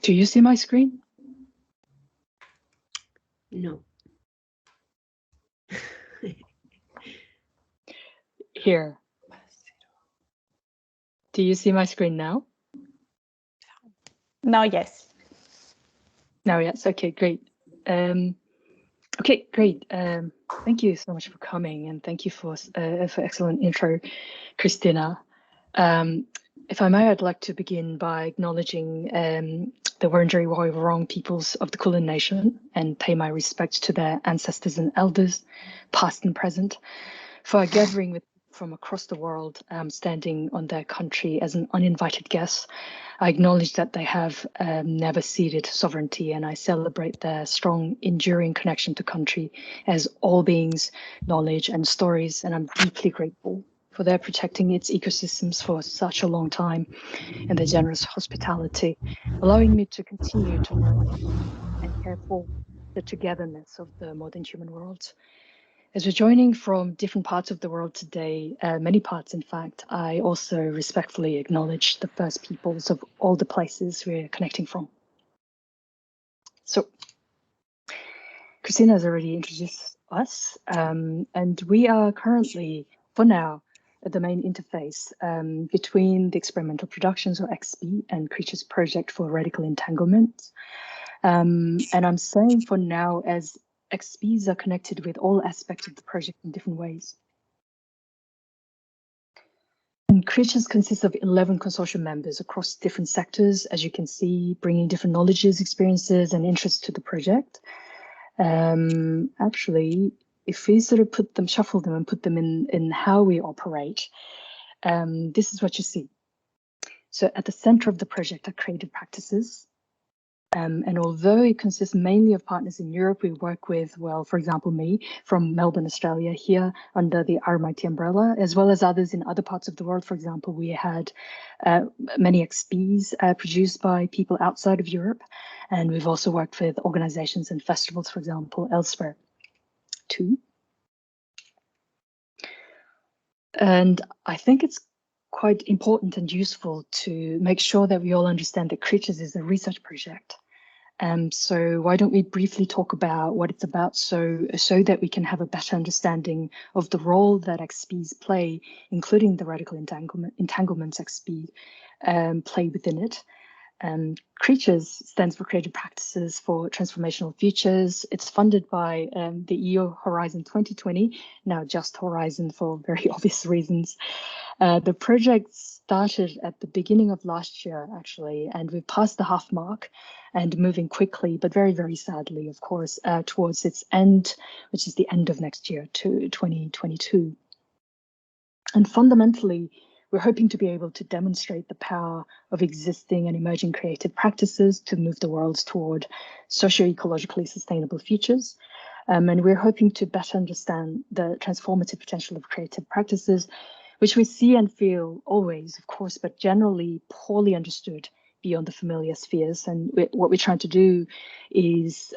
Do you see my screen? No. Here. Do you see my screen now? Now, yes. Now, yes. Okay, great. Okay, great. Thank you so much for coming, and thank you for excellent intro, Christina. If I may, I'd like to begin by acknowledging the Wurundjeri Woi-wurrung peoples of the Kulin Nation and pay my respect to their ancestors and elders, past and present, for gathering with from across the world, standing on their country as an uninvited guest. I acknowledge that they have never ceded sovereignty, and I celebrate their strong, enduring connection to country as all beings, knowledge and stories, and I'm deeply grateful for their protecting its ecosystems for such a long time and their generous hospitality, allowing me to continue to learn and care for the togetherness of the modern human world. As we're joining from different parts of the world today, many parts in fact, I also respectfully acknowledge the First Peoples of all the places we're connecting from. So, Christina has already introduced us, and we are currently, for now, at the main interface between the Experimental Productions, or XP, and Creatures Project for Radical Entanglements. And I'm saying for now, as XPs are connected with all aspects of the project in different ways. And Creatures consists of 11 consortium members across different sectors, as you can see, bringing different knowledges, experiences, and interests to the project. Actually, if we sort of shuffle them and put them in how we operate, this is what you see. So at the center of the project are creative practices. And although it consists mainly of partners in Europe, we work with, well, for example, me from Melbourne, Australia, here under the RMIT umbrella, as well as others in other parts of the world. For example, we had many XPs produced by people outside of Europe. And we've also worked with organizations and festivals, for example, elsewhere too. And I think it's quite important and useful to make sure that we all understand that Creatures is a research project. So why don't we briefly talk about what it's about so that we can have a better understanding of the role that XPs play, including the Radical Entanglements XP play within it. Creatures stands for Creative Practices for Transformational Futures. It's funded by the EU Horizon 2020, now just Horizon for very obvious reasons. The project started at the beginning of last year, actually, and we've passed the half mark and moving quickly, but very, very sadly, of course, towards its end, which is the end of next year to 2022. And fundamentally, we're hoping to be able to demonstrate the power of existing and emerging creative practices to move the world toward socio-ecologically sustainable futures. And we're hoping to better understand the transformative potential of creative practices, which we see and feel always, of course, but generally poorly understood beyond the familiar spheres. And what we're trying to do is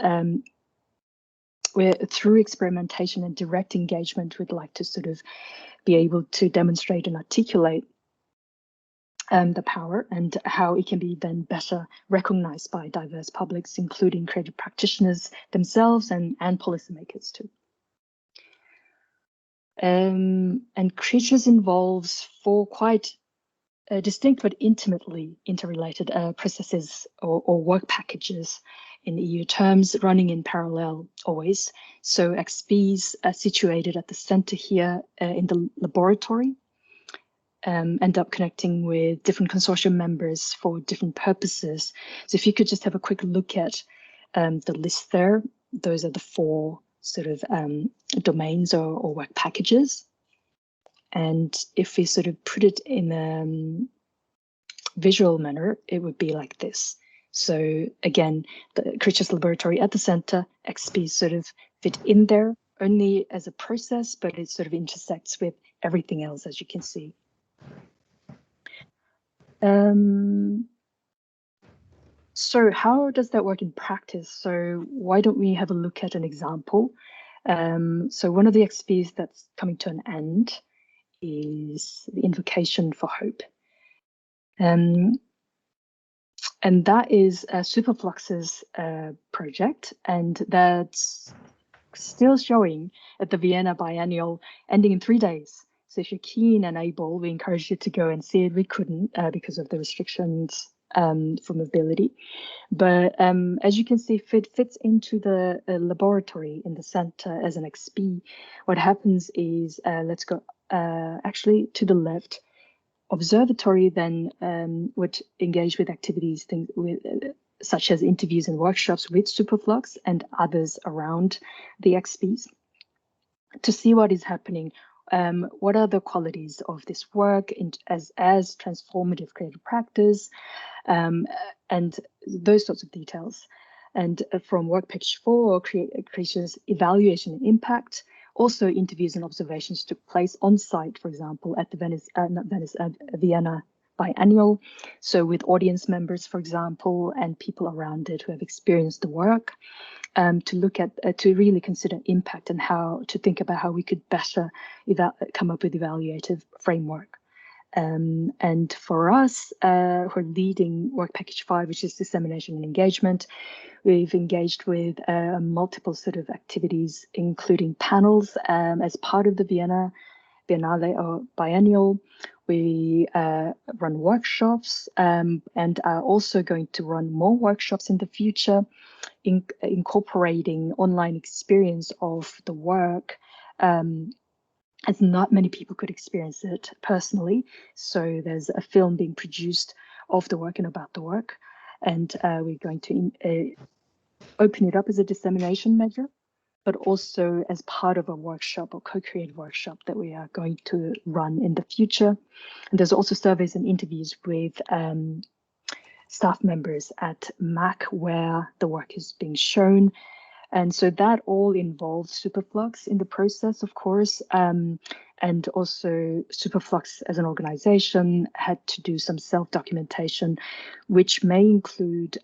through experimentation and direct engagement, we'd like to sort of be able to demonstrate and articulate the power and how it can be then better recognized by diverse publics, including creative practitioners themselves and policymakers too. And Creatures involves four quite distinct but intimately interrelated processes or work packages in EU terms, running in parallel always. So XPs are situated at the center here in the laboratory, end up connecting with different consortium members for different purposes. So if you could just have a quick look at the list there, those are the four sort of domains or work packages. And if we sort of put it in a visual manner, it would be like this. So again, the Creatures Laboratory at the center, XP sort of fit in there only as a process, but it sort of intersects with everything else, as you can see. So how does that work in practice? So why don't we have a look at an example? So one of the XPs that's coming to an end is the Invocation for Hope. And that is Superflux's project, and that's still showing at the Vienna Biennial, ending in 3 days. So if you're keen and able, we encourage you to go and see it. We couldn't because of the restrictions for mobility. But as you can see, if it fits into the laboratory in the center as an XP, what happens is, let's go actually to the left. Observatory then would engage with activities such as interviews and workshops with Superflux and others around the XPs to see what is happening. What are the qualities of this work as transformative creative practice, and those sorts of details. And from work package 4, creation's evaluation and impact, also interviews and observations took place on site, for example, at the Vienna Biennial. So with audience members, for example, and people around it who have experienced the work, to look at, to really consider impact and how to think about how we could better come up with evaluative framework. And for us, who are leading work package 5, which is dissemination and engagement, we've engaged with multiple sort of activities, including panels as part of the Biennale or Biennial. We run workshops and are also going to run more workshops in the future, incorporating online experience of the work, as not many people could experience it personally. So there's a film being produced of the work and about the work. And we're going to open it up as a dissemination measure, but also as part of a workshop or co-created workshop that we are going to run in the future. And there's also surveys and interviews with staff members at MAC where the work is being shown. And so that all involves Superflux in the process, of course, and also Superflux as an organization had to do some self-documentation, which may include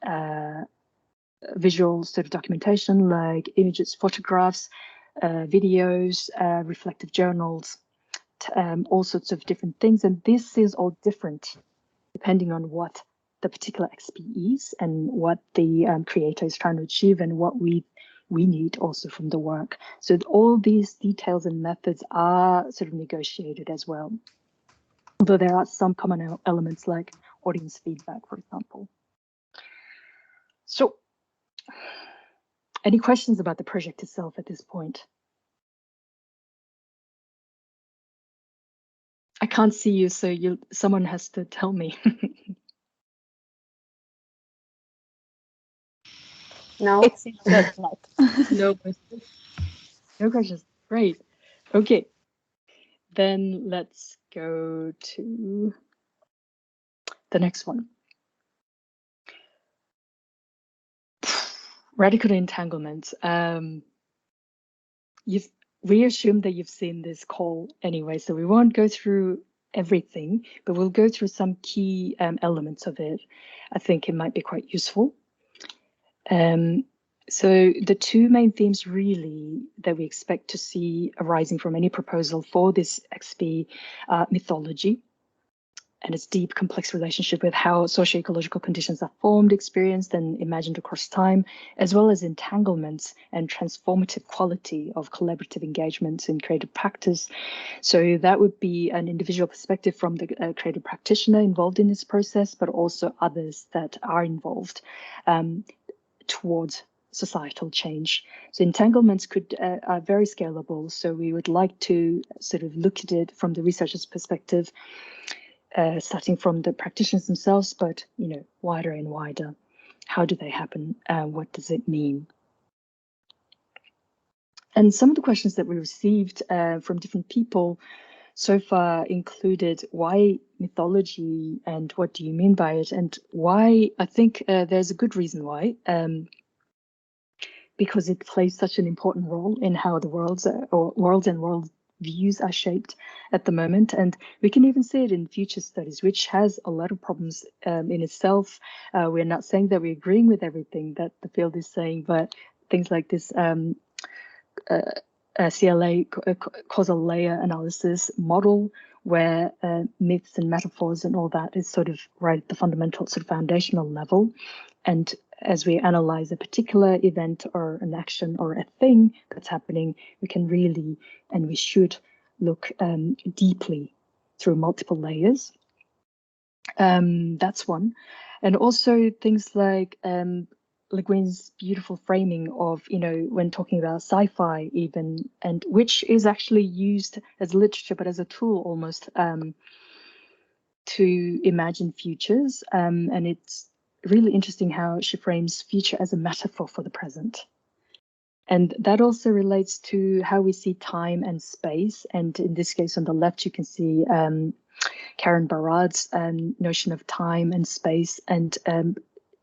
visual sort of documentation like images, photographs, videos, reflective journals, all sorts of different things. And this is all different depending on what the particular XP is and what the creator is trying to achieve and what we need also from the work. So all these details and methods are sort of negotiated as well. Although there are some common elements like audience feedback, for example. So any questions about the project itself at this point? I can't see you, so someone has to tell me. No, it seems good. No questions. No questions. Great. Okay. Then let's go to the next one. Radical Entanglements. We assume that you've seen this call anyway, so we won't go through everything, but we'll go through some key elements of it. I think it might be quite useful. So the two main themes really that we expect to see arising from any proposal for this XP are mythology and its deep, complex relationship with how socio-ecological conditions are formed, experienced, and imagined across time, as well as entanglements and transformative quality of collaborative engagements in creative practice. So that would be an individual perspective from the creative practitioner involved in this process, but also others that are involved towards societal change. So entanglements are very scalable. So we would like to sort of look at it from the researcher's perspective, starting from the practitioners themselves, but wider and wider. How do they happen? What does it mean? And some of the questions that we received from different people so far included why mythology and what do you mean by it, and why I think there's a good reason why. Because it plays such an important role in how the worlds and world views are shaped at the moment. And we can even see it in future studies, which has a lot of problems in itself. We're not saying that we're agreeing with everything that the field is saying, but things like this CLA, causal layer analysis model, where myths and metaphors and all that is sort of right at the fundamental sort of foundational level. And as we analyze a particular event or an action or a thing that's happening, we can really, and we should, look deeply through multiple layers. That's one. And also things like Le Guin's beautiful framing of, when talking about sci-fi even, and which is actually used as literature, but as a tool almost to imagine futures. And it's really interesting how she frames future as a metaphor for the present. And that also relates to how we see time and space. And in this case, on the left, you can see Karen Barad's notion of time and space and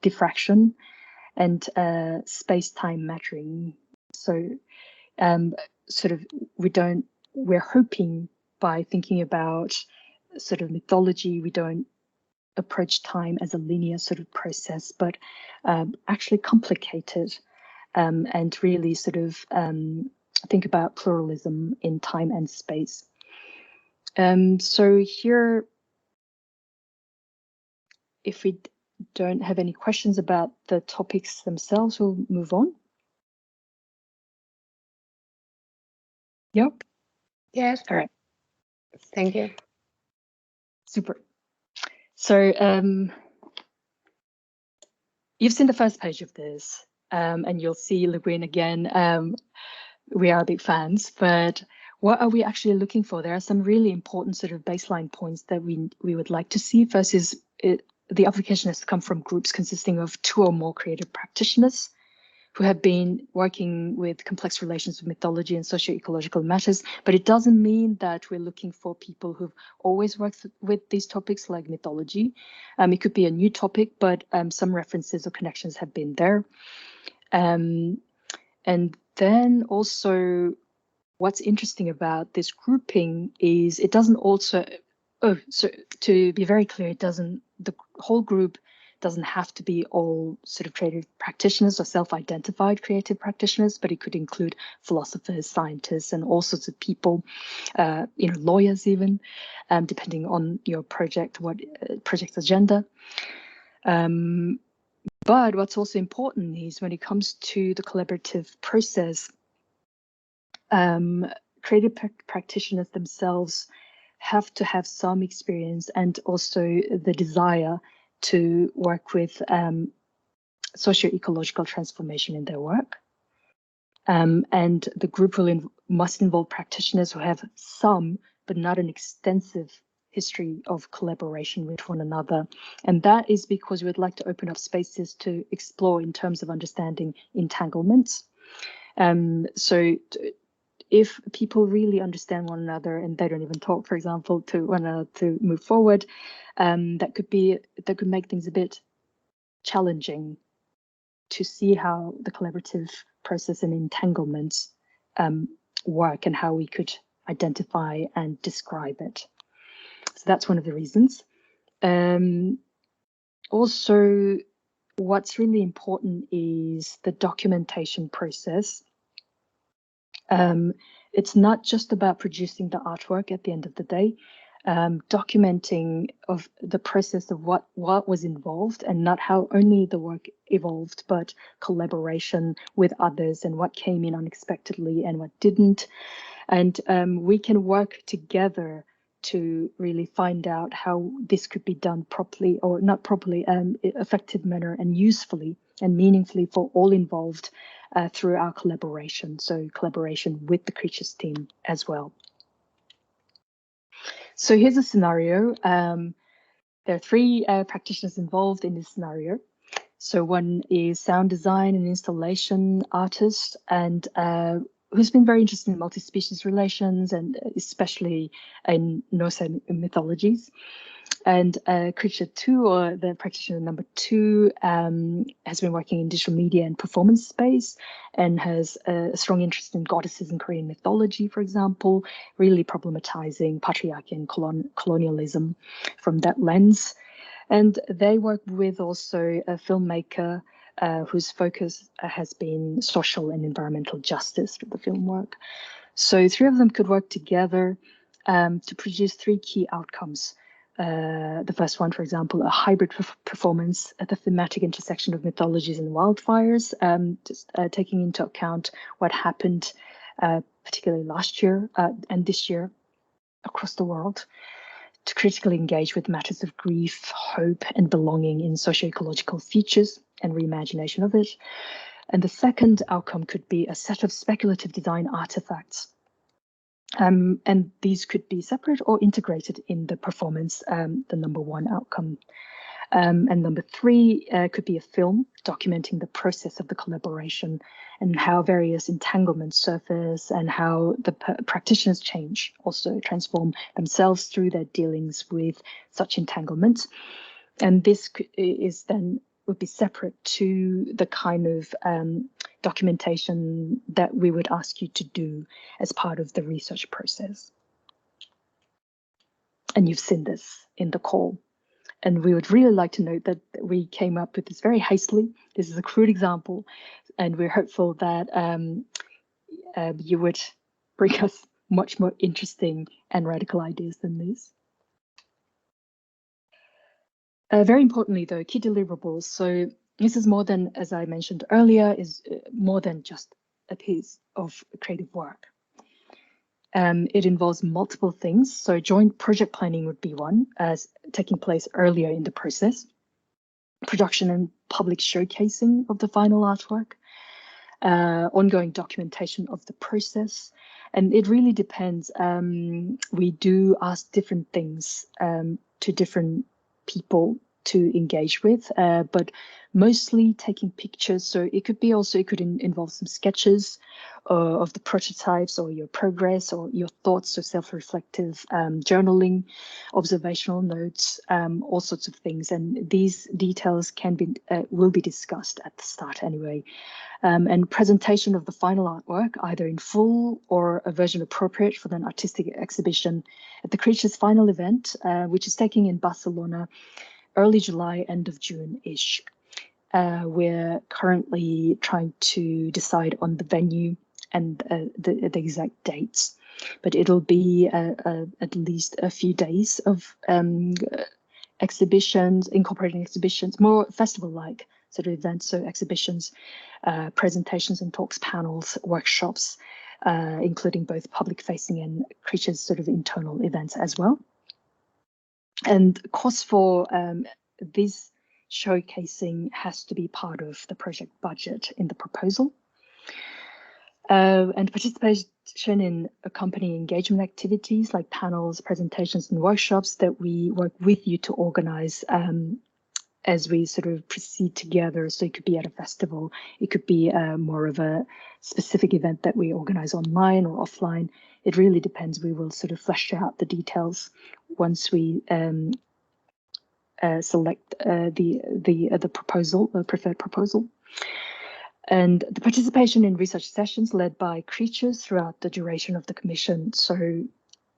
diffraction and space-time mattering. So sort of we're hoping by thinking about sort of mythology, we don't approach time as a linear sort of process, but actually complicate it and really sort of think about pluralism in time and space. So here, if we don't have any questions about the topics themselves, we'll move on. Yep. Yes. All right. Thank you. Super. So you've seen the first page of this, and you'll see Le Guin again. We are big fans, but what are we actually looking for? There are some really important sort of baseline points that we would like to see. First is the application has to come from groups consisting of 2 or more creative practitioners who have been working with complex relations of mythology and socio-ecological matters, but it doesn't mean that we're looking for people who've always worked with these topics like mythology. It could be a new topic, but some references or connections have been there. And then also what's interesting about this grouping is it doesn't also, so to be very clear, the whole group doesn't have to be all sort of creative practitioners or self-identified creative practitioners, but it could include philosophers, scientists, and all sorts of people, lawyers even, depending on your project, what project agenda. But what's also important is when it comes to the collaborative process, creative practitioners themselves have to have some experience and also the desire to work with socio-ecological transformation in their work. And the group must involve practitioners who have some, but not an extensive history of collaboration with one another. And that is because we'd like to open up spaces to explore in terms of understanding entanglements. So if people really understand one another and they don't even talk, for example, to one another to move forward, that could make things a bit challenging to see how the collaborative process and entanglements work and how we could identify and describe it. So that's one of the reasons. Also, what's really important is the documentation process. It's not just about producing the artwork at the end of the day, documenting of the process of what was involved and not how only the work evolved, but collaboration with others and what came in unexpectedly and what didn't. And we can work together to really find out how this could be done properly or not properly, effective manner and usefully and meaningfully for all involved through our collaboration. So collaboration with the Creatures team as well. So here's a scenario. There are 3 practitioners involved in this scenario. So one is sound design and installation artist, and who's been very interested in multi-species relations and especially in Norse mythologies. And Creature 2, or the practitioner number 2, has been working in digital media and performance space and has a strong interest in goddesses in Korean mythology, for example, really problematizing patriarchy and colonialism from that lens. And they work with also a filmmaker whose focus has been social and environmental justice for the film work. So 3 of them could work together to produce 3 key outcomes. The first one, for example, a hybrid performance at the thematic intersection of mythologies and wildfires, just taking into account what happened, particularly last year and this year across the world, to critically engage with matters of grief, hope, and belonging in socio-ecological features and reimagination of it. And the second outcome could be a set of speculative design artifacts. And these could be separate or integrated in the performance, the number 1 outcome. And number 3 could be a film documenting the process of the collaboration and how various entanglements surface and how the practitioners change, also transform themselves through their dealings with such entanglements. And this would be separate to the kind of documentation that we would ask you to do as part of the research process. And you've seen this in the call. And we would really like to note that we came up with this very hastily. This is a crude example, and we're hopeful that you would bring us much more interesting and radical ideas than these. Very importantly, though, key deliverables. So this is more than, as I mentioned earlier, is more than just a piece of creative work. It involves multiple things. So joint project planning would be one, as taking place earlier in the process. Production and public showcasing of the final artwork. Ongoing documentation of the process. And it really depends. We do ask different things to different people to engage with, but mostly taking pictures. So it could be also, it could involve some sketches of the prototypes or your progress or your thoughts, so self-reflective journaling, observational notes, all sorts of things. And these details will be discussed at the start anyway. And presentation of the final artwork, either in full or a version appropriate for an artistic exhibition at the Creatures final event, which is taking in Barcelona, early July, end of June-ish. We're currently trying to decide on the venue and the exact dates, but it'll be at least a few days of exhibitions, incorporating exhibitions, more festival-like sort of events, so exhibitions, presentations and talks, panels, workshops, including both public-facing and Creatures sort of internal events as well. And cost for this showcasing has to be part of the project budget in the proposal. And participation in accompanying engagement activities like panels, presentations, and workshops that we work with you to organize as we sort of proceed together. So it could be at a festival, it could be more of a specific event that we organize online or offline. It really depends. We will sort of flesh out the details once we select the proposal, the preferred proposal. And the participation in research sessions led by Creatures throughout the duration of the commission. So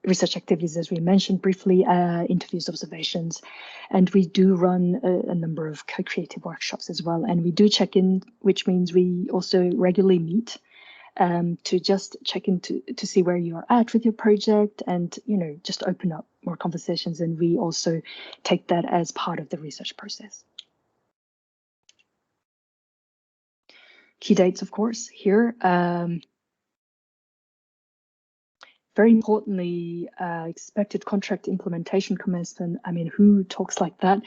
research activities, as we mentioned briefly, interviews, observations, and we do run a number of co-creative workshops as well. And we do check in, which means we also regularly meet to just check in to see where you are at with your project and, you know, just open up more conversations. And we also take that as part of the research process. Key dates, of course, here. Very importantly, expected contract implementation commencement. I mean, who talks like that?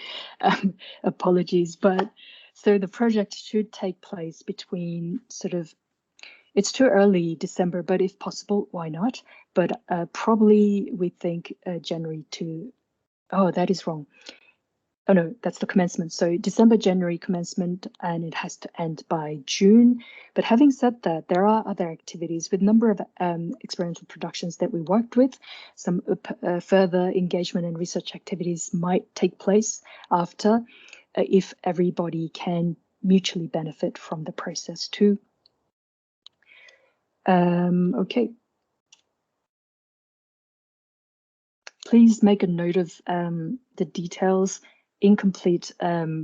Apologies, but so the project should take place between sort of, it's too early December, but if possible, why not? But probably we think January to, oh, that is wrong. Oh no, that's the commencement. So December, January commencement, and it has to end by June. But having said that, there are other activities with a number of experimental productions that we worked with. Some further engagement and research activities might take place after, if everybody can mutually benefit from the process too. Okay. Please make a note of the details. Incomplete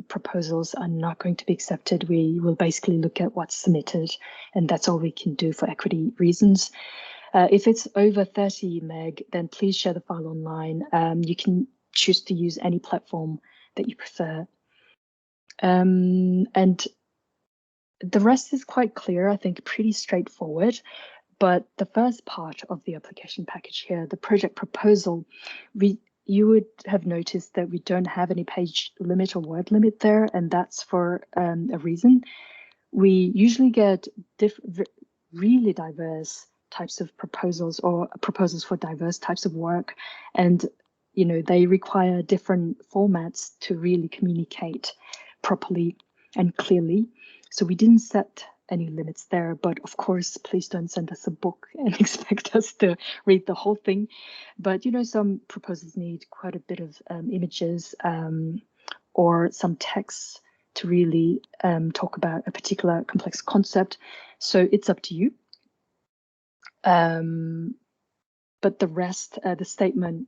proposals are not going to be accepted. We will basically look at what's submitted, and that's all we can do for equity reasons. If it's over 30 meg, then please share the file online. You can choose to use any platform that you prefer. And the rest is quite clear, I think pretty straightforward. But the first part of the application package here, the project proposal, you would have noticed that we don't have any page limit or word limit there, and that's for a reason. We usually get really diverse types of proposals or proposals for diverse types of work, and they require different formats to really communicate properly and clearly. So we didn't set any limits there, but of course, please don't send us a book and expect us to read the whole thing. But some proposals need quite a bit of images or some text to really talk about a particular complex concept. So it's up to you. But the rest, the statement,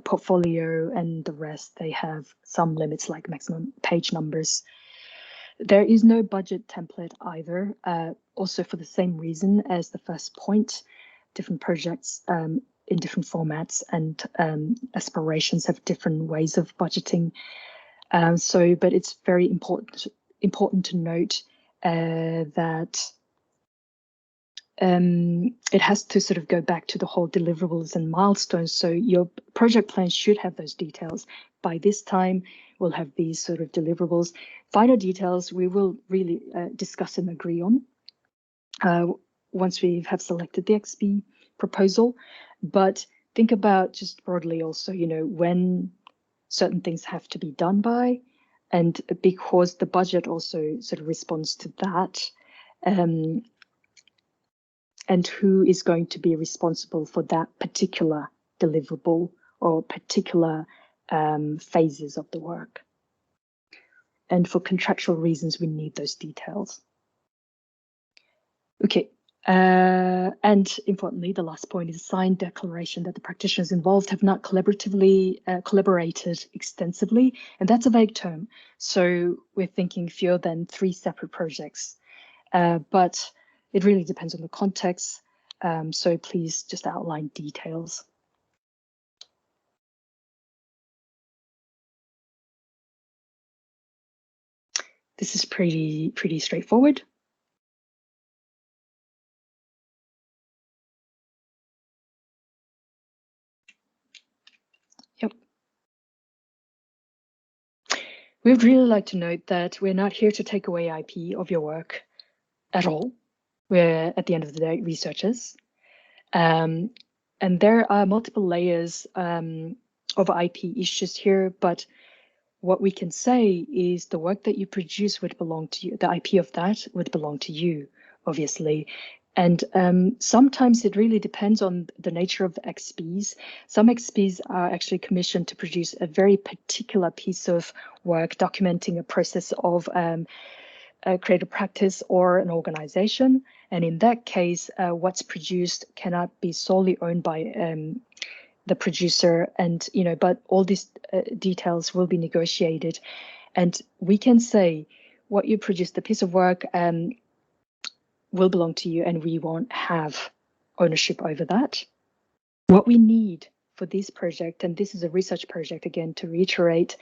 portfolio, and the rest, they have some limits like maximum page numbers. There is no budget template either, also for the same reason as the first point. Different projects in different formats and aspirations have different ways of budgeting. But it's very important to note that it has to sort of go back to the whole deliverables and milestones. So your project plan should have those details. By this time, we'll have these sort of deliverables. Final details we will really discuss and agree on once we have selected the XP proposal. But think about just broadly also, when certain things have to be done by, and because the budget also sort of responds to that, and who is going to be responsible for that particular deliverable or particular phases of the work. And for contractual reasons, we need those details. Okay. And importantly, the last point is a signed declaration that the practitioners involved have not collaborated extensively, and that's a vague term. So we're thinking fewer than 3 separate projects, but it really depends on the context. So please just outline details. This is pretty straightforward. Yep. We'd really like to note that we're not here to take away IP of your work at all. We're, at the end of the day, researchers. And there are multiple layers of IP issues here, but what we can say is the work that you produce would belong to you. The IP of that would belong to you, obviously. And sometimes it really depends on the nature of the XPs. Some XPs are actually commissioned to produce a very particular piece of work documenting a process of a creative practice or an organization. And in that case, what's produced cannot be solely owned by the producer, and but all these details will be negotiated, and we can say what you produce, the piece of work, will belong to you, and we won't have ownership over that. What we need for this project, and this is a research project again, to reiterate,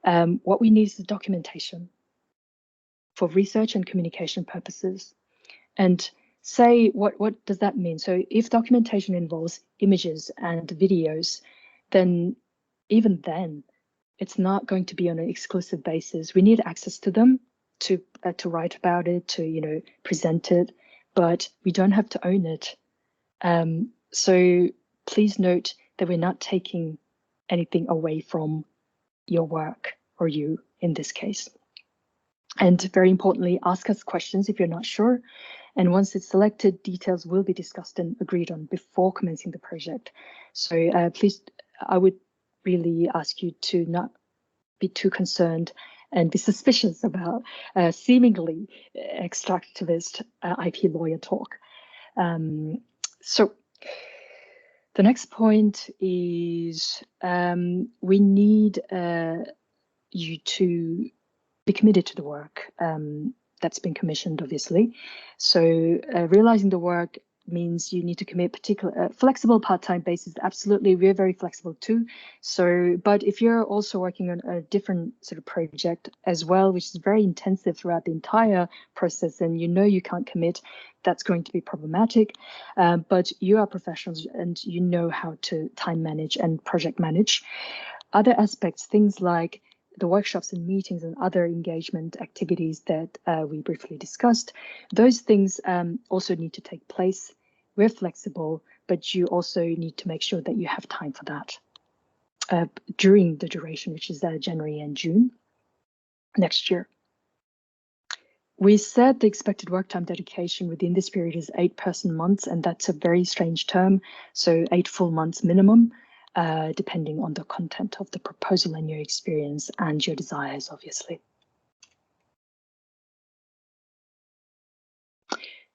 what we need is the documentation for research and communication purposes. And say, what does that mean? So if documentation involves images and videos, then even then, it's not going to be on an exclusive basis. We need access to them to write about it, to present it, but we don't have to own it. So please note that we're not taking anything away from your work, or you in this case. And very importantly, ask us questions if you're not sure. And once it's selected, details will be discussed and agreed on before commencing the project. So please, I would really ask you to not be too concerned and be suspicious about seemingly extractivist IP lawyer talk. So the next point is we need you to be committed to the work that's been commissioned, obviously. So realizing the work means you need to commit particular flexible part-time basis. Absolutely, we're very flexible too. So, but if you're also working on a different sort of project as well, which is very intensive throughout the entire process, and you know you can't commit, that's going to be problematic. But you are professionals and you know how to time manage and project manage. Other aspects, things like the workshops and meetings and other engagement activities that we briefly discussed, those things also need to take place. We're flexible, but you also need to make sure that you have time for that during the duration, which is January and June next year. We said the expected work time dedication within this period is 8 person months, and that's a very strange term. So 8 full months minimum, depending on the content of the proposal and your experience and your desires, obviously.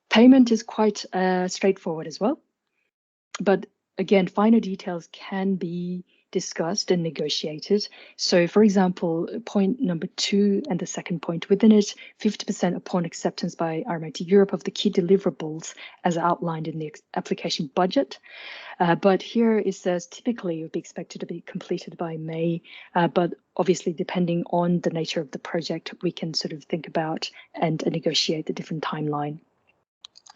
Payment is quite straightforward as well. But again, finer details can be discussed and negotiated. So for example, point number 2 and the second point within it, 50% upon acceptance by RMIT Europe of the key deliverables as outlined in the application budget. But here it says typically it would be expected to be completed by May, but obviously depending on the nature of the project, we can sort of think about and negotiate the different timeline.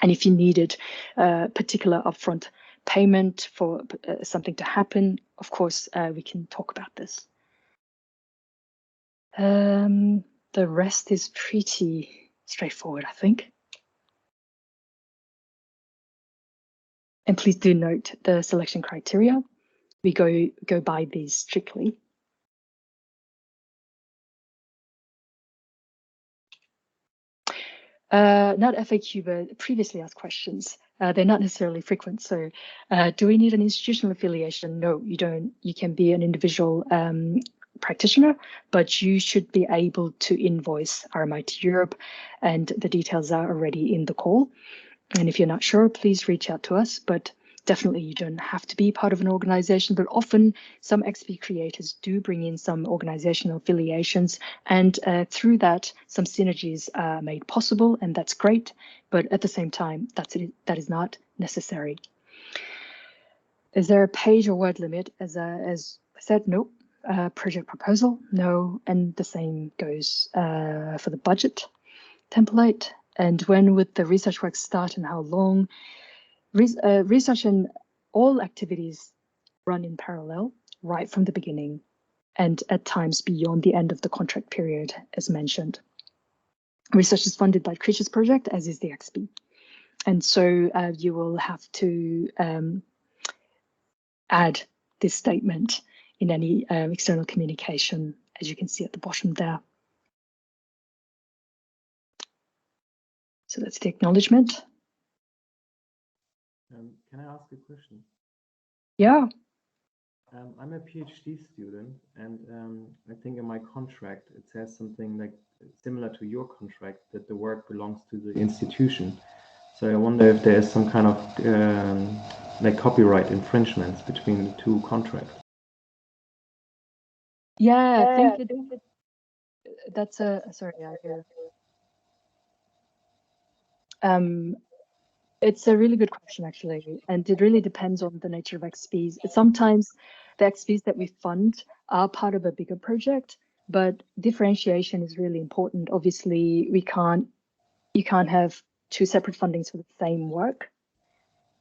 And if you needed particular upfront payment for something to happen, of course, we can talk about this. The rest is pretty straightforward, I think. And please do note the selection criteria. We go by these strictly. Not FAQ, but previously asked questions. They're not necessarily frequent. So do we need an institutional affiliation? No, you don't. You can be an individual practitioner, but you should be able to invoice RMIT Europe, and the details are already in the call. And if you're not sure, please reach out to us, but definitely you don't have to be part of an organization, but often some XP creators do bring in some organizational affiliations, and through that, some synergies are made possible, and that's great. But at the same time, that is not necessary. Is there a page or word limit? As I said, no. Project proposal, no. And the same goes for the budget template. And when would the research work start and how long? Research and all activities run in parallel right from the beginning, and at times beyond the end of the contract period, as mentioned. Research is funded by Creatures Project, as is the XP. And so you will have to add this statement in any external communication, as you can see at the bottom there. So that's the acknowledgement. Can I ask a question? Yeah. I'm a PhD student, and I think in my contract it says something like similar to your contract, that the work belongs to the institution. So I wonder if there is some kind of like copyright infringements between the two contracts. Yeah, I think that's a sorry. It's a really good question, actually, and it really depends on the nature of XPs. Sometimes the XPs that we fund are part of a bigger project, but differentiation is really important. Obviously, you can't have two separate fundings for the same work.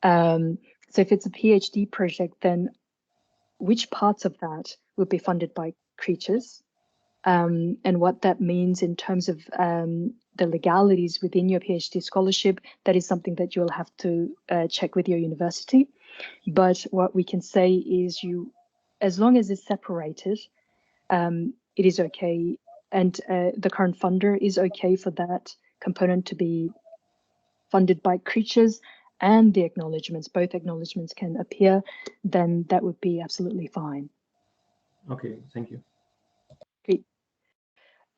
So if it's a PhD project, then which parts of that would be funded by Creatures? And what that means in terms of the legalities within your PhD scholarship, that is something that you'll have to check with your university. But what we can say is as long as it's separated, it is okay. And the current funder is okay for that component to be funded by Creatures, and the acknowledgements, both acknowledgements can appear, then that would be absolutely fine. Okay, thank you. Great.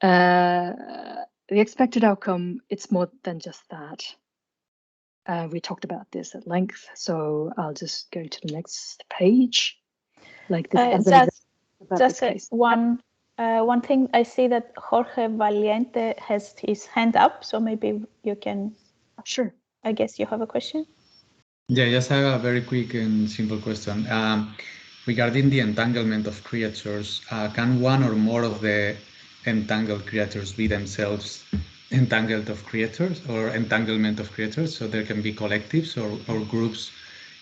The expected outcome, it's more than just that. We talked about this at length, so I'll just go to the next page. Like this, one thing, I see that Jorge Valiente has his hand up, so maybe you can. Sure. I guess you have a question. Yeah, just a very quick and simple question. Regarding the entanglement of creatures, can one or more of the entangled creatures be themselves entangled of creatures or entanglement of creatures? So there can be collectives or groups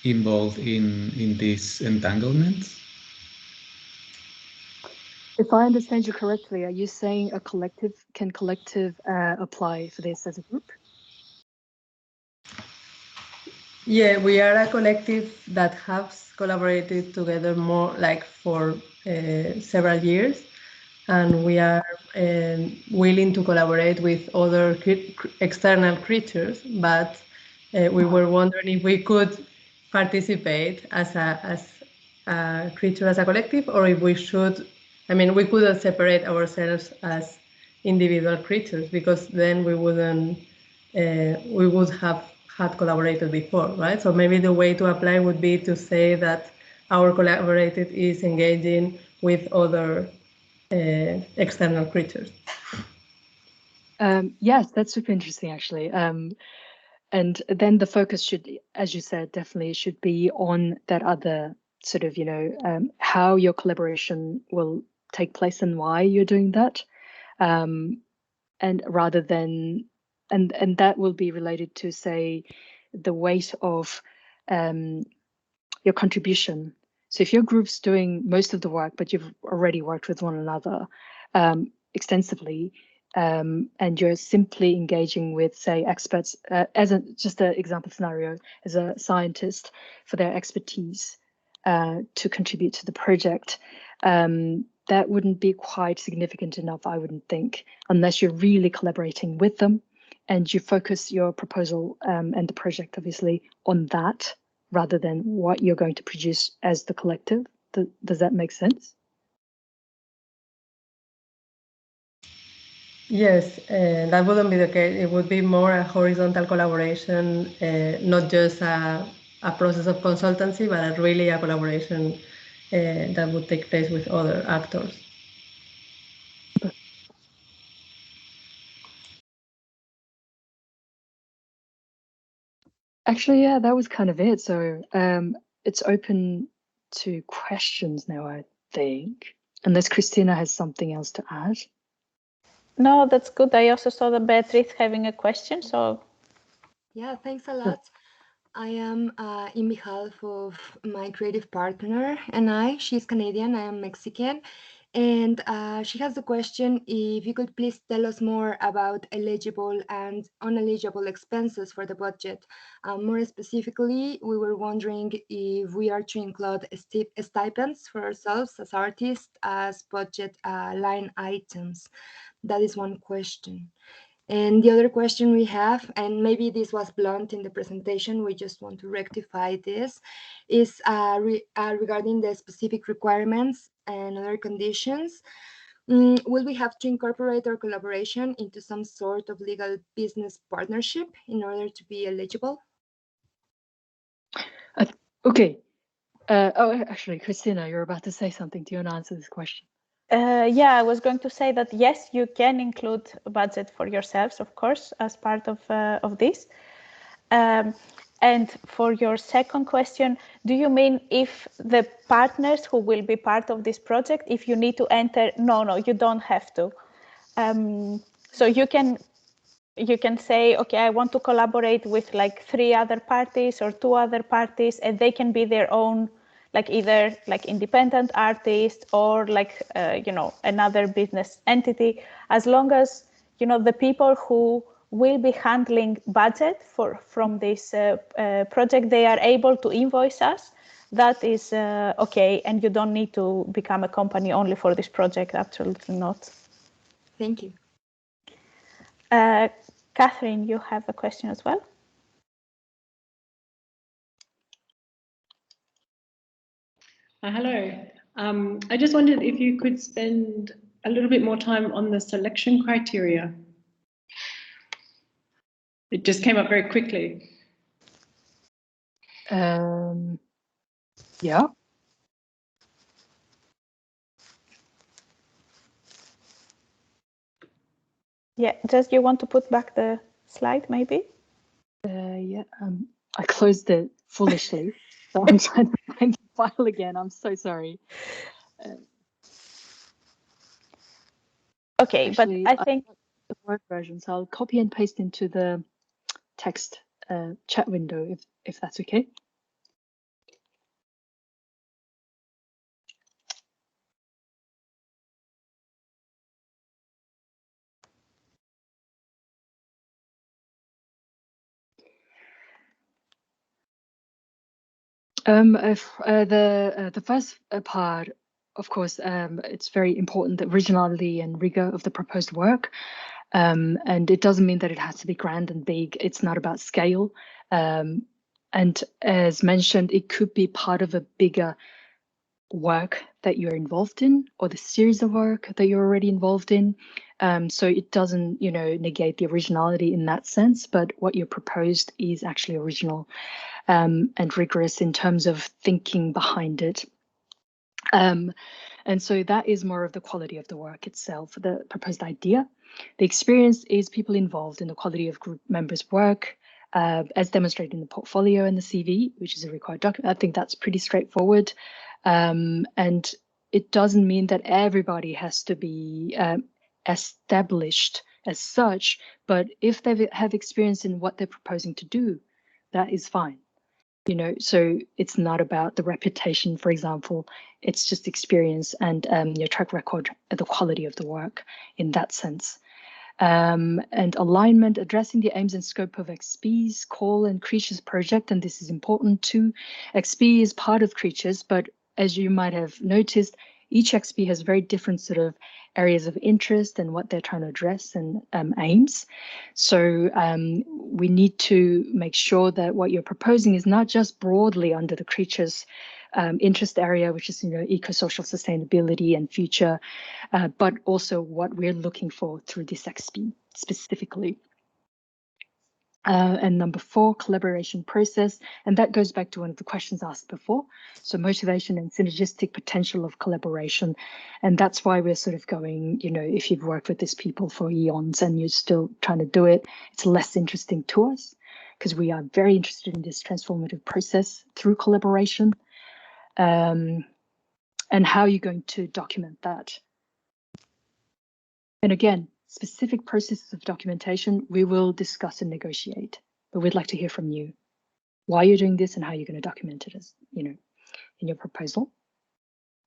involved in these entanglements? If I understand you correctly, are you saying a collective apply for this as a group? Yeah, we are a collective that has collaborated together more like for several years, and we are willing to collaborate with other external creatures, but we were wondering if we could participate as a creature, as a collective, or if we should, I mean, we couldn't separate ourselves as individual creatures, because then we wouldn't, we would have had collaborated before, right? So maybe the way to apply would be to say that our collaborated is engaging with other external creatures. Yes, that's super interesting, actually. And then the focus should, as you said, definitely should be on that other sort of, how your collaboration will take place and why you're doing that. And rather than, and that will be related to, say, the weight of your contribution. So if your group's doing most of the work, but you've already worked with one another extensively, and you're simply engaging with, say, experts, just an example scenario, as a scientist for their expertise to contribute to the project, that wouldn't be quite significant enough, I wouldn't think, unless you're really collaborating with them and you focus your proposal and the project, obviously, on that rather than what you're going to produce as the collective. Does that make sense? Yes, that wouldn't be the case. It would be more a horizontal collaboration, not just a process of consultancy, but really a collaboration that would take place with other actors. Actually, yeah, that was kind of it. So it's open to questions now, I think, unless Christina has something else to add. No, that's good. I also saw that Beatriz having a question, so. Yeah, thanks a lot. I am in behalf of my creative partner and she's Canadian, I am Mexican. And she has the question if you could please tell us more about eligible and uneligible expenses for the budget. More specifically, we were wondering if we are to include stipends for ourselves as artists as budget line items. That is one question. And the other question we have, and maybe this was blunt in the presentation, we just want to rectify this, is regarding the specific requirements and other conditions. Will we have to incorporate our collaboration into some sort of legal business partnership in order to be eligible? Okay. Actually, Christina, you're about to say something. Do you want to answer this question? Yeah, I was going to say that yes, you can include a budget for yourselves, of course, as part of this. And for your second question, do you mean if the partners who will be part of this project, if you need to enter? No, you don't have to. So you can say, okay, I want to collaborate with like 3 other parties or 2 other parties, and they can be their own, like either like independent artist or like, another business entity, as long as, the people who will be handling budget from this project, they are able to invoice us. That is okay, and you don't need to become a company only for this project, absolutely not. Thank you. Catherine, you have a question as well? Hello. I just wondered if you could spend a little bit more time on the selection criteria. It just came up very quickly. Yeah. Yeah, just you want to put back the slide, maybe? Yeah. I closed it foolishly, so I'm trying to find the file again. I'm so sorry. Okay, Actually, but I think the Word version, so I'll copy and paste into the text chat window if that's okay. The first part, of course, it's very important, the originality and rigor of the proposed work. And it doesn't mean that it has to be grand and big. It's not about scale. And as mentioned, it could be part of a bigger work that you're involved in, or the series of work that you're already involved in. So it doesn't, negate the originality in that sense, but what you proposed is actually original and rigorous in terms of thinking behind it. And so that is more of the quality of the work itself, the proposed idea. The experience is people involved in the quality of group members' work, as demonstrated in the portfolio and the CV, which is a required document. I think that's pretty straightforward. And it doesn't mean that everybody has to be established as such, but if they have experience in what they're proposing to do, that is fine. So it's not about the reputation, for example, it's just experience and your track record, the quality of the work in that sense. And alignment, addressing the aims and scope of XP's call and Creatures project, and this is important too. XP is part of Creatures, but as you might have noticed, each XP has very different sort of areas of interest and what they're trying to address and aims. So we need to make sure that what you're proposing is not just broadly under the Creatures interest area, which is eco-social sustainability and future, but also what we're looking for through this XP specifically. And number 4, collaboration process. And that goes back to one of the questions asked before. So motivation and synergistic potential of collaboration. And that's why we're sort of going, if you've worked with these people for eons and you're still trying to do it, it's less interesting to us because we are very interested in this transformative process through collaboration. And how you're going to document that. And again, specific processes of documentation, we will discuss and negotiate, but we'd like to hear from you why you're doing this and how you're going to document it as, in your proposal.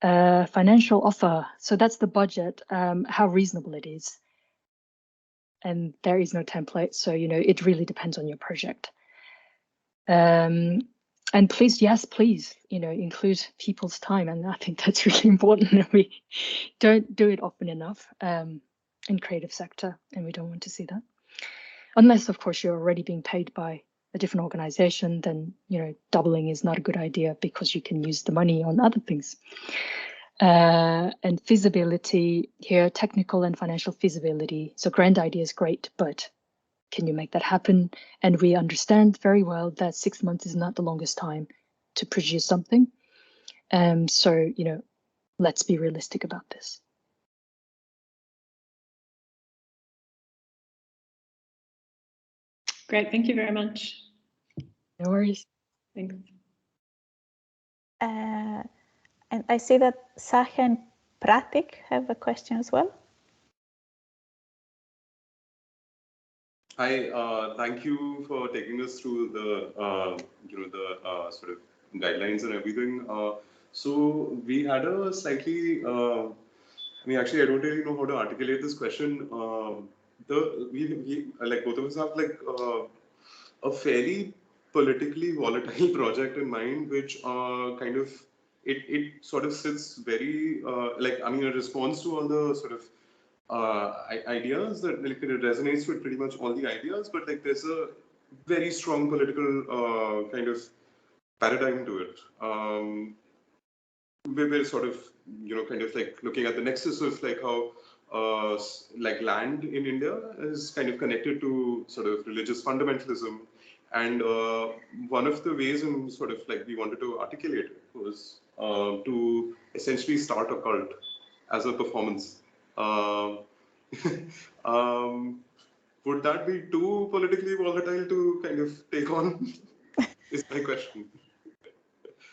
Financial offer. So that's the budget, how reasonable it is. And there is no template. So, it really depends on your project. And please, yes, please, include people's time. And I think that's really important. We don't do it often enough. In creative sector, and we don't want to see that. Unless, of course, you're already being paid by a different organization, then, doubling is not a good idea because you can use the money on other things. And feasibility here, technical and financial feasibility. So grand idea is great, but can you make that happen? And we understand very well that 6 months is not the longest time to produce something. So, let's be realistic about this. Great, thank you very much. No worries. Thanks. And I see that Sahe and Pratik have a question as well. Hi, thank you for taking us through the sort of guidelines and everything. So we had a slightly, actually, I don't really know how to articulate this question. We like both of us have like a fairly politically volatile project in mind, which kind of it sort of sits very a response to all the sort of ideas that like it resonates with pretty much all the ideas, but like there's a very strong political kind of paradigm to it. We're sort of kind of like looking at the nexus of like how like land in India is kind of connected to sort of religious fundamentalism, and one of the ways in sort of like we wanted to articulate it was to essentially start a cult as a performance. Would that be too politically volatile to kind of take on? is my question.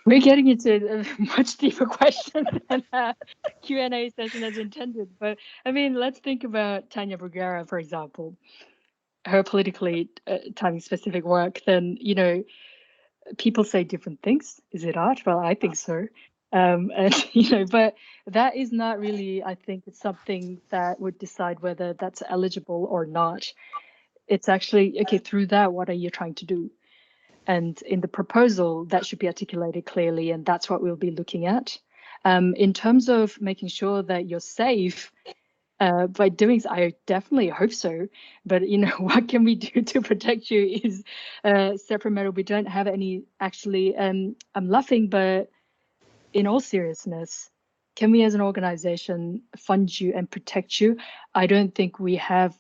We're getting into a much deeper question than Q&A session as intended. But I mean, let's think about Tanya Bruguera, for example, her politically timing-specific work. Then, you know, people say different things. Is it art? Well, I think so. And you know, but that is not really, I think, it's something that would decide whether that's eligible or not. It's actually, okay, through that, what are you trying to do? And in the proposal, that should be articulated clearly, and that's what we'll be looking at. In terms of making sure that you're safe, by doing so, I definitely hope so. But you know, what can we do to protect you is separate matter. We don't have any actually. I'm laughing, but in all seriousness, can we as an organization fund you and protect you? I don't think we have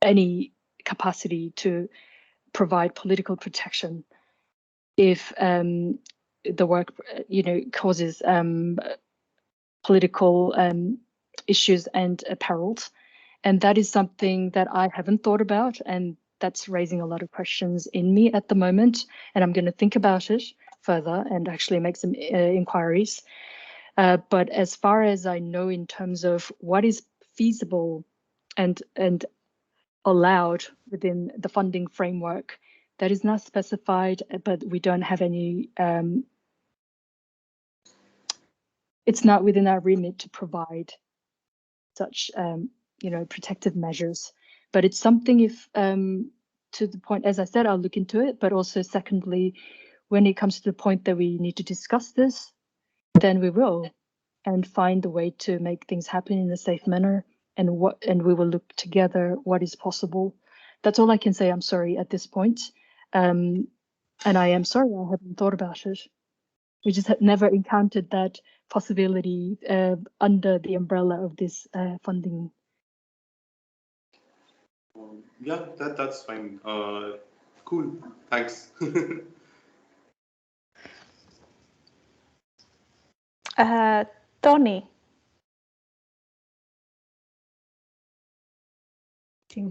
any capacity to provide political protection if the work, you know, causes political issues and perils. And that is something that I haven't thought about, and that's raising a lot of questions in me at the moment. And I'm going to think about it further and actually make some inquiries. But as far as I know, in terms of what is feasible and allowed within the funding framework, that is not specified, but we don't have any, it's not within our remit to provide such, you know, protective measures. But it's something, if to the point, as I said, I'll look into it, but also secondly, when it comes to the point that we need to discuss this, then we will, and find a way to make things happen in a safe manner, and we will look together what is possible. That's all I can say. I'm sorry at this point. And I am sorry I haven't thought about it. We just had never encountered that possibility under the umbrella of this funding. Yeah, that's fine. Cool. Thanks. Tony.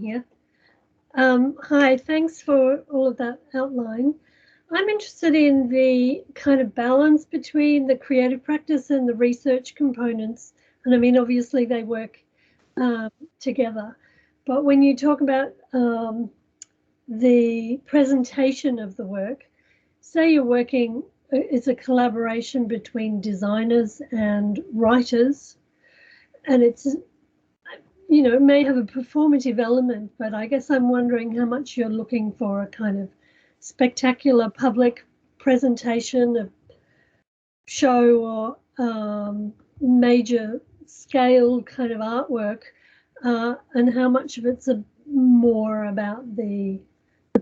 Here. Hi, thanks for all of that outline. I'm interested in the kind of balance between the creative practice and the research components. And I mean, obviously they work together. But when you talk about the presentation of the work, say you're working, it's a collaboration between designers and writers, and it's, you know, it may have a performative element, but I guess I'm wondering how much you're looking for a kind of spectacular public presentation, of show, or major scale kind of artwork, and how much of it's more about the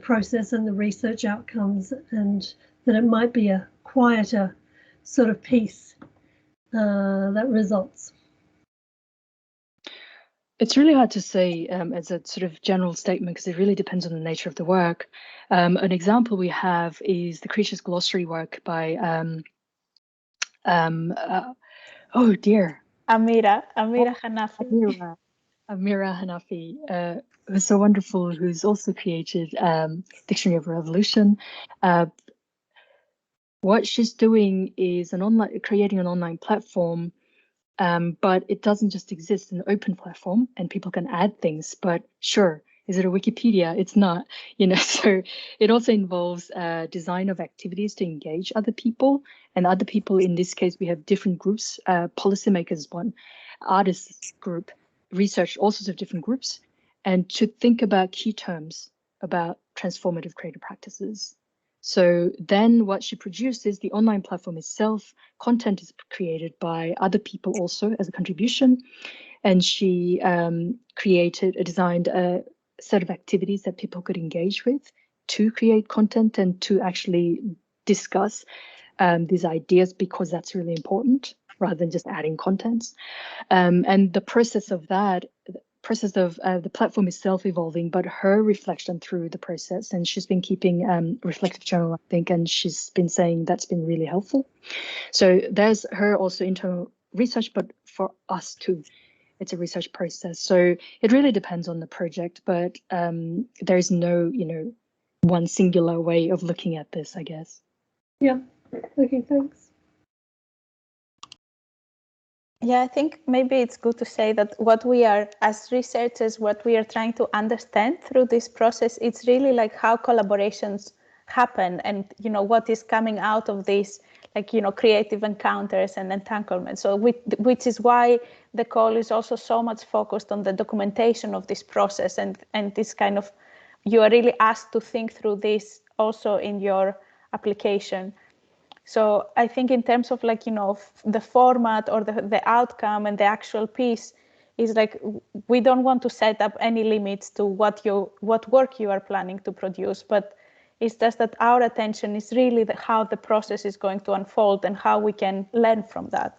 process and the research outcomes, and that it might be a quieter sort of piece that results. It's really hard to say as a sort of general statement, because it really depends on the nature of the work. An example we have is the Creatures Glossary work by, oh dear. Amira Hanafi. Amira Hanafi, who's so wonderful, who's also created Dictionary of Revolution. What she's doing is creating an online platform. But it doesn't just exist in an open platform, and people can add things. But sure, is it a Wikipedia? It's not, you know. So it also involves design of activities to engage other people, and other people. In this case, we have different groups: policymakers, one, artists group, research, all sorts of different groups, and to think about key terms about transformative creative practices. So then what she produced is the online platform itself. Content is created by other people also as a contribution. And she designed a set of activities that people could engage with to create content and to actually discuss these ideas, because that's really important, rather than just adding contents. And the process of that, the platform itself evolving, but her reflection through the process. And she's been keeping reflective journal, I think, and she's been saying that's been really helpful. So there's her also internal research, but for us too, it's a research process. So it really depends on the project, but there is no, you know, one singular way of looking at this, I guess. Yeah. Okay, thanks. Yeah, I think maybe it's good to say that what we are, as researchers, what we are trying to understand through this process, it's really like how collaborations happen and, you know, what is coming out of this, like, you know, creative encounters and entanglements. So which is why the call is also so much focused on the documentation of this process and this kind of, you are really asked to think through this also in your application. So I think in terms of like, you know, the format or the outcome and the actual piece is like, we don't want to set up any limits to what work you are planning to produce, but it's just that our attention is really how the process is going to unfold and how we can learn from that.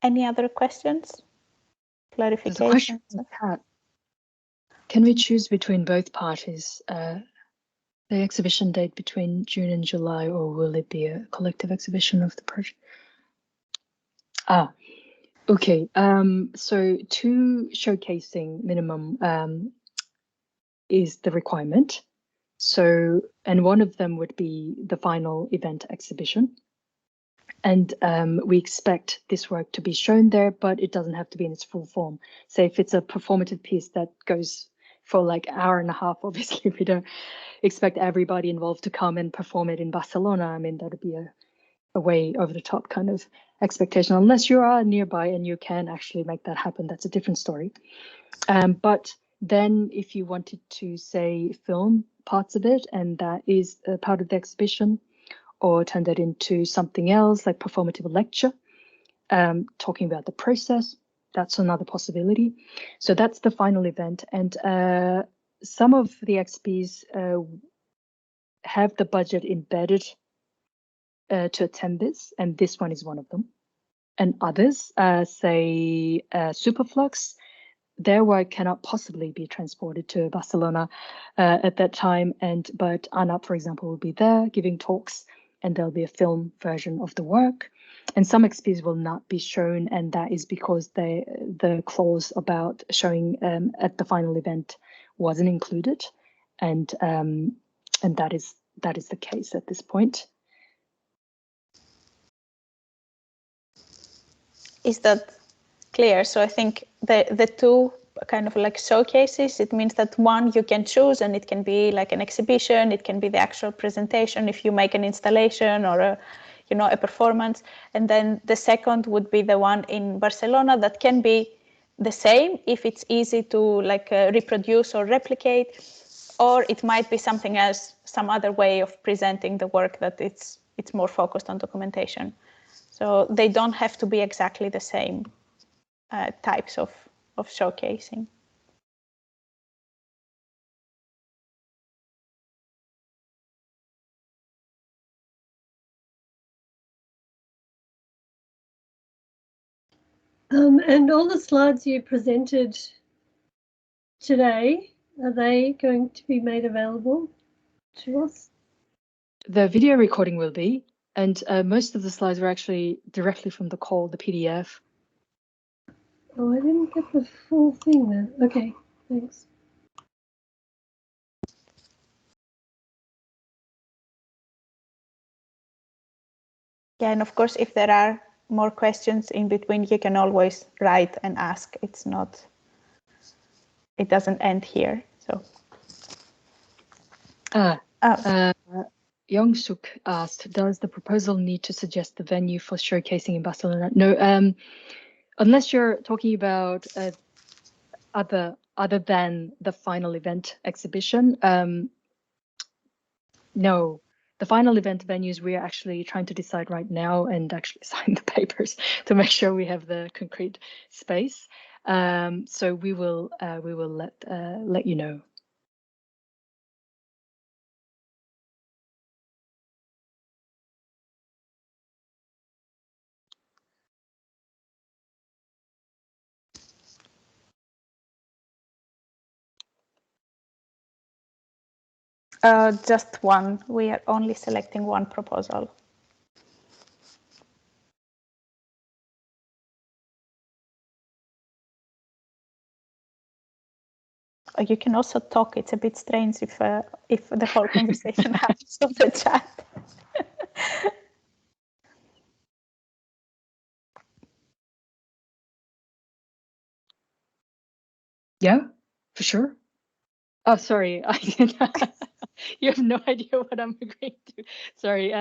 Any other questions? Clarifications? There's a question in the chat. Can we choose between both parties the exhibition date between June and July, or will it be a collective exhibition of the project? Okay. So 2 showcasing minimum is the requirement. So, and one of them would be the final event exhibition. And we expect this work to be shown there, but it doesn't have to be in its full form. Say if it's a performative piece that goes for like an hour and a half, obviously we don't expect everybody involved to come and perform it in Barcelona. I mean, that would be a way over the top kind of expectation, unless you are nearby and you can actually make that happen. That's a different story. But then if you wanted to say film parts of it, and that is a part of the exhibition, or turn that into something else like performative lecture, talking about the process, that's another possibility. So that's the final event. And some of the XPs have the budget embedded to attend this, and this one is one of them. And others, say Superflux, their work cannot possibly be transported to Barcelona at that time. But ANAP, for example, will be there giving talks, and there'll be a film version of the work. And some XPs will not be shown, and that is because the clause about showing at the final event wasn't included, and that is the case at this point. Is that clear? So I think the 2 kind of like showcases, it means that one you can choose, and it can be like an exhibition, it can be the actual presentation if you make an installation or a performance. And then the second would be the one in Barcelona that can be the same if it's easy to like reproduce or replicate, or it might be something else, some other way of presenting the work that it's more focused on documentation. So they don't have to be exactly the same types of showcasing. And all the slides you presented today, are they going to be made available to us? The video recording will be, and most of the slides were actually directly from the call, the PDF. Oh, I didn't get the full thing then. Okay, thanks. Yeah, and of course, if there are more questions in between, you can always write and ask. It doesn't end here. So. Young-suk asked, does the proposal need to suggest the venue for showcasing in Barcelona? No, unless you're talking about other than the final event exhibition. No, the final event venues we're actually trying to decide right now and actually sign the papers to make sure we have the concrete space. So we will let you know. Just one. We are only selecting one proposal. Or you can also talk. It's a bit strange if the whole conversation happens on the chat. Yeah, for sure. Oh, sorry. You have no idea what I'm agreeing to. Sorry.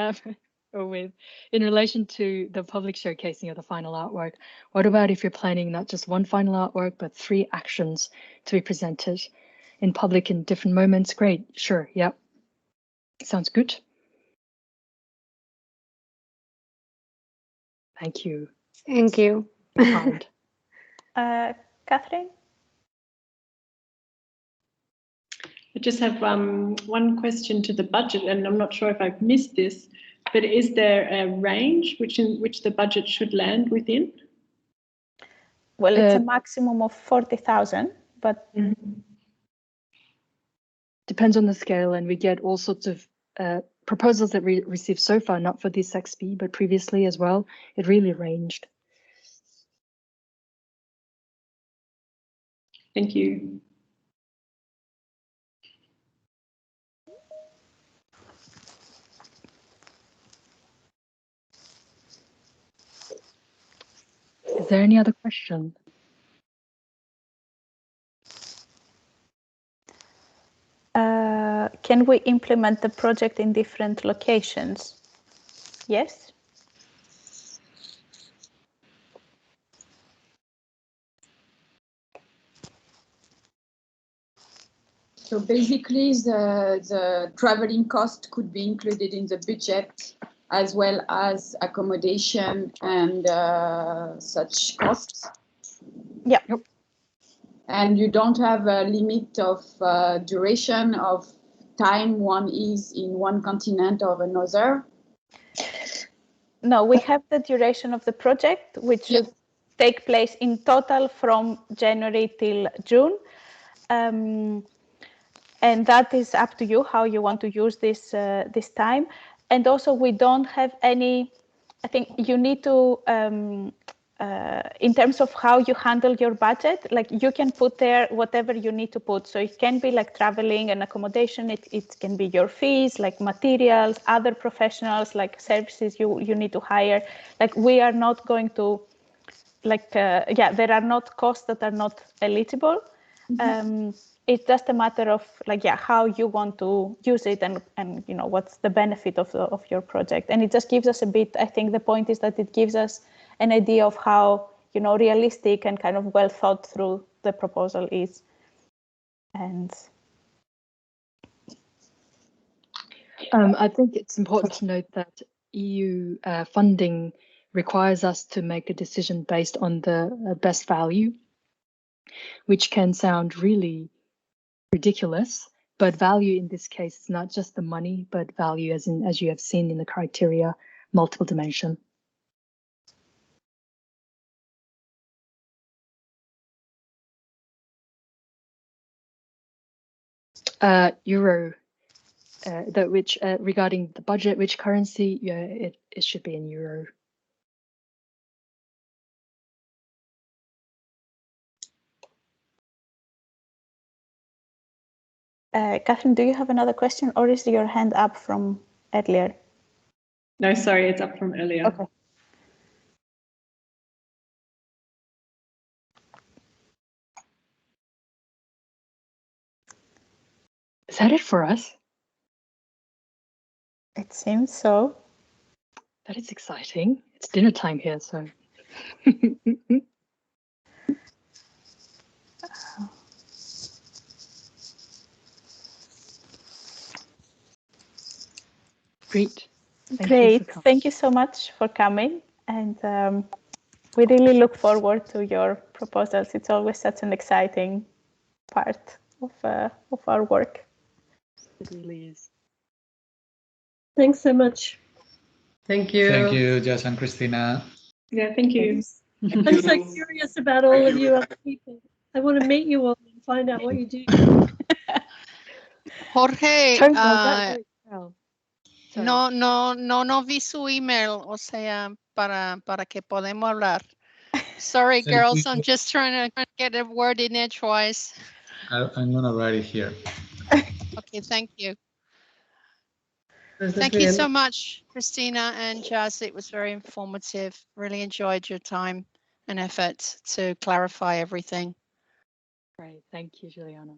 Or with in relation to the public showcasing of the final artwork, what about if you're planning not just one final artwork, but 3 actions to be presented in public in different moments? Great. Sure. Yep. Sounds good. Thank you. Thank you. Kind. Catherine? I just have one question to the budget, and I'm not sure if I've missed this, but is there a range in which the budget should land within? Well, it's a maximum of 40,000, but depends on the scale, and we get all sorts of proposals that we received so far, not for this XP, but previously as well. It really ranged. Thank you. Is there any other question? Can we implement the project in different locations? Yes. So basically, the traveling cost could be included in the budget, as well as accommodation and such costs. Yeah. Yep. And you don't have a limit of duration of time one is in one continent or another? No, we have the duration of the project, which should take place in total from January till June. And that is up to you how you want to use this this time. And also we don't have any, I think you need to, in terms of how you handle your budget, like you can put there whatever you need to put. So it can be like traveling and accommodation. It can be your fees, like materials, other professionals, like services you need to hire. Like we are not going to, like, there are not costs that are not eligible. It's just a matter of like, how you want to use it and you know, what's the benefit of your project. And it just gives us a bit, I think the point is that it gives us an idea of how, you know, realistic and kind of well thought through the proposal is. And I think it's important to note that EU funding requires us to make a decision based on the best value, which can sound really ridiculous, but value in this case is not just the money, but value as you have seen in the criteria, multiple dimension. Euro, regarding the budget, which currency? Yeah, it should be in euro. Catherine, do you have another question, or is your hand up from earlier? No, sorry, it's up from earlier. Okay. Is that it for us? It seems so. That is exciting. It's dinner time here, so. Great. Thank you so much for coming, and we really look forward to your proposals. It's always such an exciting part of our work. It really is. Thanks so much. Thank you. Thank you, Jess and Christina. Yeah, thank you. I'm so curious about all of you other people. I want to meet you all and find out what you do. Jorge, no vi su email, o sea, para que podamos hablar. Sorry, girls, I'm just trying to get a word in edgewise. I'm gonna write it here. Okay, thank you. Entonces, Thank you bien. so much, Christina and Jazz. It was very informative. Really enjoyed your time and effort to clarify everything. Great. Thank you, Juliana.